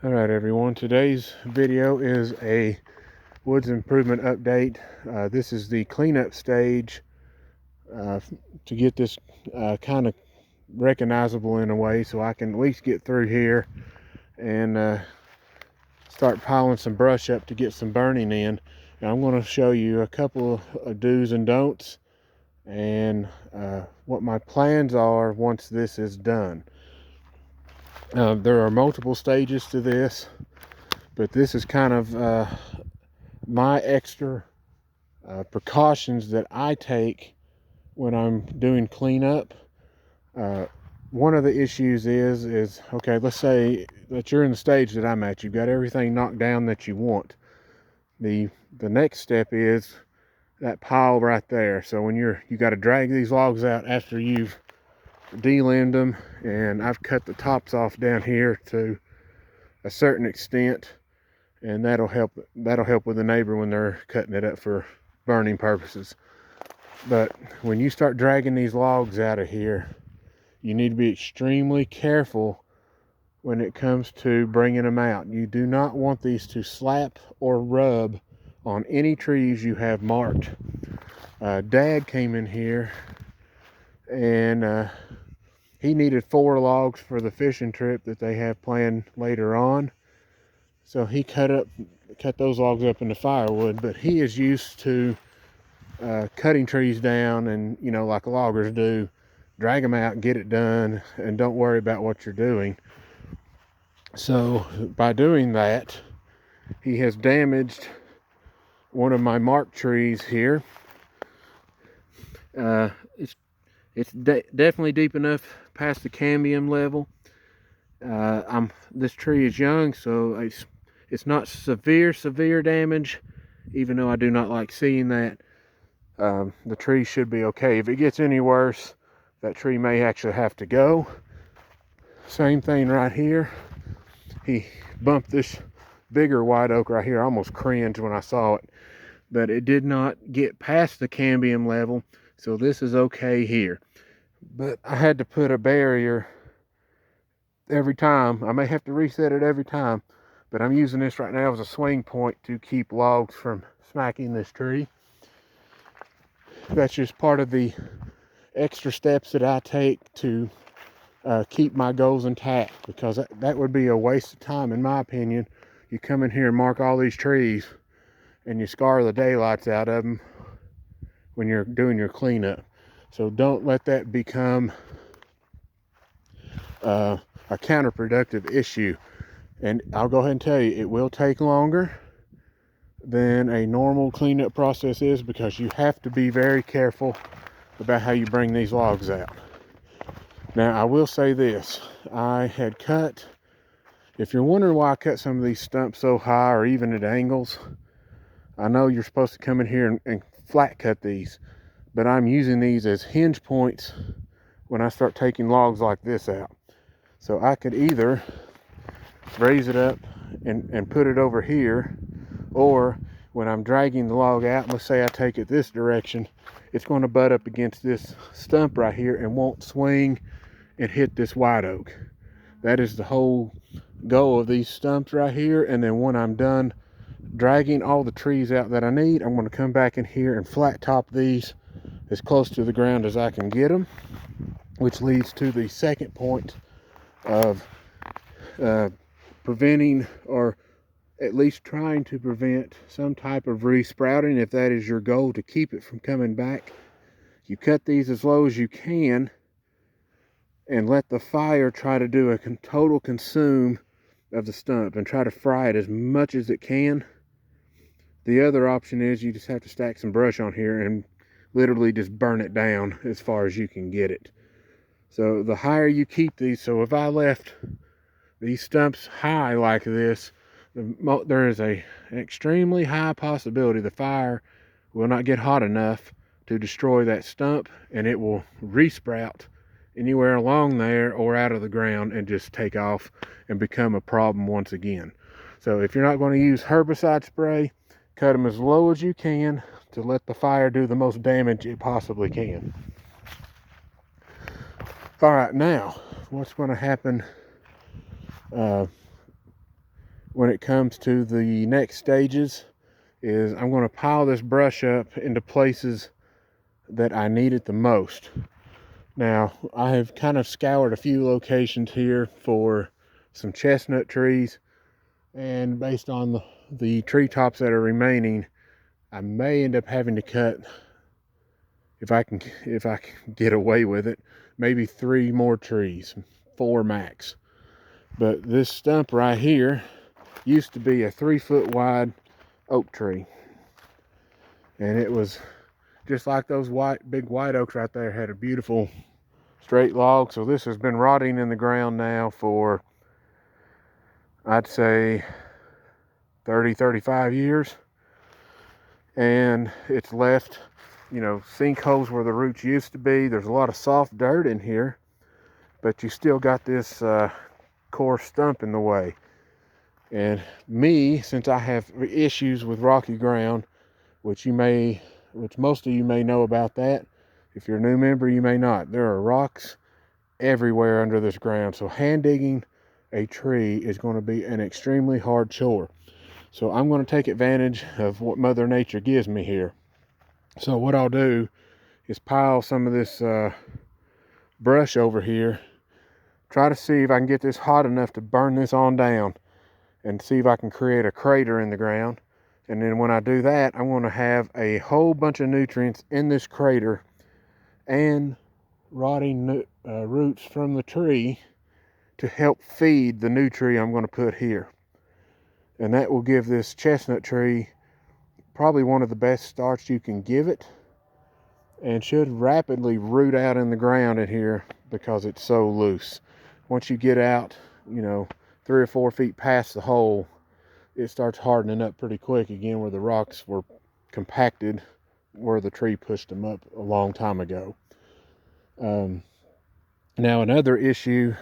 All right, everyone. Today's video is a woods improvement update. This is the cleanup stage to get this kind of recognizable in a way so I can at least get through here and start piling some brush up to get some burning in. Now, I'm going to show you a couple of do's and don'ts and what my plans are once this is done. There are multiple stages to this, but this is kind of my extra precautions that I take when I'm doing cleanup. One of the issues is okay, let's say that you're in the stage that I'm at. You've got everything knocked down that you want. The next step is that pile right there. So when you got to drag these logs out after you've de-limbed them, and I've cut the tops off down here to a certain extent, and that'll help with the neighbor when they're cutting it up for burning purposes. But when you start dragging these logs out of here, you need to be extremely careful when it comes to bringing them out. You do not want these to slap or rub on any trees you have marked. Dad came in here and he needed 4 logs for the fishing trip that they have planned later on. So he cut those logs up into firewood, but he is used to cutting trees down and, like loggers do, drag them out and get it done and don't worry about what you're doing. So by doing that, he has damaged one of my marked trees here. It's definitely deep enough past the cambium level. This tree is young, so it's not severe damage, even though I do not like seeing that. The tree should be okay. If it gets any worse, that tree may actually have to go. Same thing right here. He bumped this bigger white oak right here. I almost cringed when I saw it, but it did not get past the cambium level, so this is okay here. But I had to put a barrier every time. I may have to reset it every time, but I'm using this right now as a swing point to keep logs from smacking this tree. That's just part of the extra steps that I take to keep my goals intact, because that would be a waste of time, in my opinion. You come in here and mark all these trees and you scar the daylights out of them when you're doing your cleanup. So don't let that become a counterproductive issue. And I'll go ahead and tell you, it will take longer than a normal cleanup process is, because you have to be very careful about how you bring these logs out. Now, I will say this. I had cut, if you're wondering why I cut some of these stumps so high or even at angles, I know you're supposed to come in here and flat cut these, but I'm using these as hinge points when I start taking logs like this out. So I could either raise it up and put it over here, or when I'm dragging the log out, let's say I take it this direction, it's going to butt up against this stump right here and won't swing and hit this white oak. That is the whole goal of these stumps right here. And then when I'm done dragging all the trees out that I need, I'm going to come back in here and flat top these as close to the ground as I can get them, which leads to the second point of preventing, or at least trying to prevent, some type of resprouting. If that is your goal, to keep it from coming back, you cut these as low as you can and let the fire try to do a total consume of the stump and try to fry it as much as it can. The other option is you just have to stack some brush on here and literally just burn it down as far as you can get it. So the higher you keep these, so if I left these stumps high like this, there is an extremely high possibility the fire will not get hot enough to destroy that stump, and it will resprout anywhere along there or out of the ground and just take off and become a problem once again. So if you're not going to use herbicide spray, cut them as low as you can to let the fire do the most damage it possibly can. All right, now what's going to happen when it comes to the next stages is I'm going to pile this brush up into places that I need it the most. Now, I have kind of scoured a few locations here for some chestnut trees, and based on the treetops that are remaining, I may end up having to cut, if I can get away with it, maybe 3 more trees, 4 max. But this stump right here used to be a 3-foot wide oak tree, and it was just like those big white oaks right there, had a beautiful straight log. So this has been rotting in the ground now for, I'd say, 30-35 years, and it's left, you know, sinkholes where the roots used to be. There's a lot of soft dirt in here, but you still got this coarse stump in the way. And me, since I have issues with rocky ground, which most of you may know about that. If you're a new member, you may not. There are rocks everywhere under this ground, so hand digging a tree is going to be an extremely hard chore. So I'm going to take advantage of what Mother Nature gives me here. So what I'll do is pile some of this brush over here, try to see if I can get this hot enough to burn this on down, and see if I can create a crater in the ground. And then when I do that, I'm going to have a whole bunch of nutrients in this crater and rotting roots from the tree to help feed the new tree I'm going to put here. And that will give this chestnut tree probably one of the best starts you can give it, and should rapidly root out in the ground in here because it's so loose. Once you get out, you know, 3 or 4 feet past the hole, it starts hardening up pretty quick again, where the rocks were compacted where the tree pushed them up a long time ago. Now another issue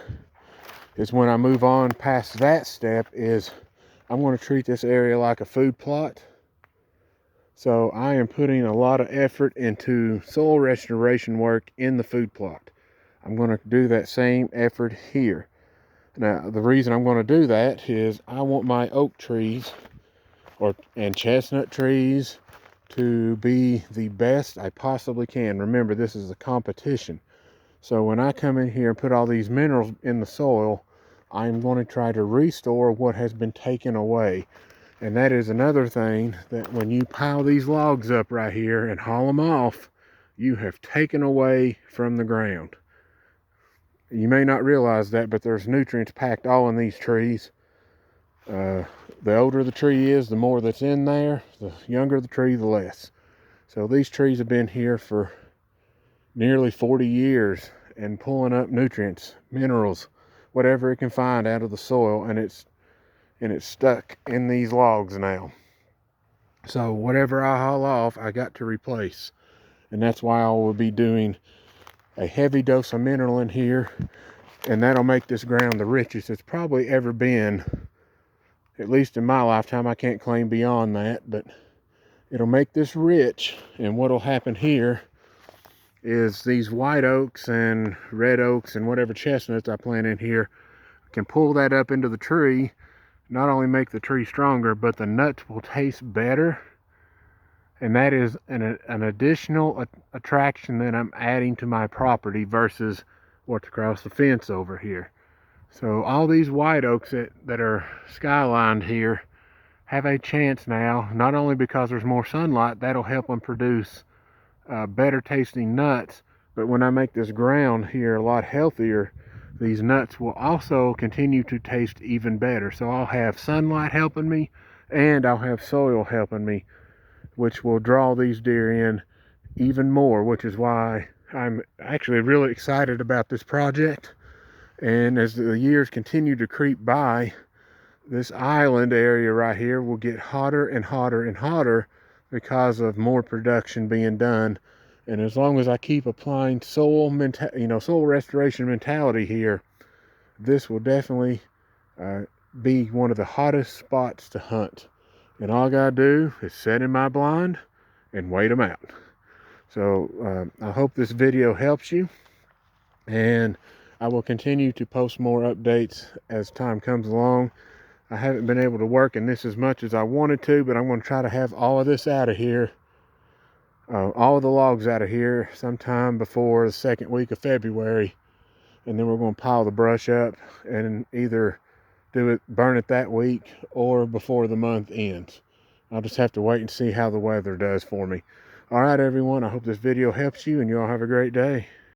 is when I move on past that step is I'm going to treat this area like a food plot. So I am putting a lot of effort into soil restoration work in the food plot. I'm going to do that same effort here. Now, the reason I'm going to do that is I want my oak trees and chestnut trees to be the best I possibly can. Remember, this is a competition. So when I come in here and put all these minerals in the soil, I'm going to try to restore what has been taken away. And that is another thing, that when you pile these logs up right here and haul them off, you have taken away from the ground. You may not realize that, but there's nutrients packed all in these trees. The older the tree is, the more that's in there. The younger the tree, the less. So these trees have been here for nearly 40 years and pulling up nutrients, minerals, whatever it can find out of the soil, and it's stuck in these logs now. So whatever I haul off, I got to replace. And that's why I will be doing a heavy dose of mineral in here, and that'll make this ground the richest it's probably ever been, at least in my lifetime. I can't claim beyond that, but it'll make this rich. And what'll happen here is these white oaks and red oaks and whatever chestnuts I plant in here can pull that up into the tree, not only make the tree stronger, but the nuts will taste better. And that is an additional attraction that I'm adding to my property versus what's across the fence over here. So all these white oaks that are skylined here have a chance now, not only because there's more sunlight, that'll help them produce better tasting nuts, but when I make this ground here a lot healthier, these nuts will also continue to taste even better. So I'll have sunlight helping me, and I'll have soil helping me, which will draw these deer in even more, which is why I'm actually really excited about this project. And as the years continue to creep by, this island area right here will get hotter and hotter and hotter because of more production being done. And as long as I keep applying soil restoration mentality here, this will definitely be one of the hottest spots to hunt. And all I gotta do is set in my blind and wait them out. So I hope this video helps you, and I will continue to post more updates as time comes along. I haven't been able to work in this as much as I wanted to, but I'm going to try to have all of this out of here, all of the logs out of here sometime before the second week of February. And then we're going to pile the brush up and either burn it that week or before the month ends. I'll just have to wait and see how the weather does for me. All right, everyone, I hope this video helps you and you all have a great day.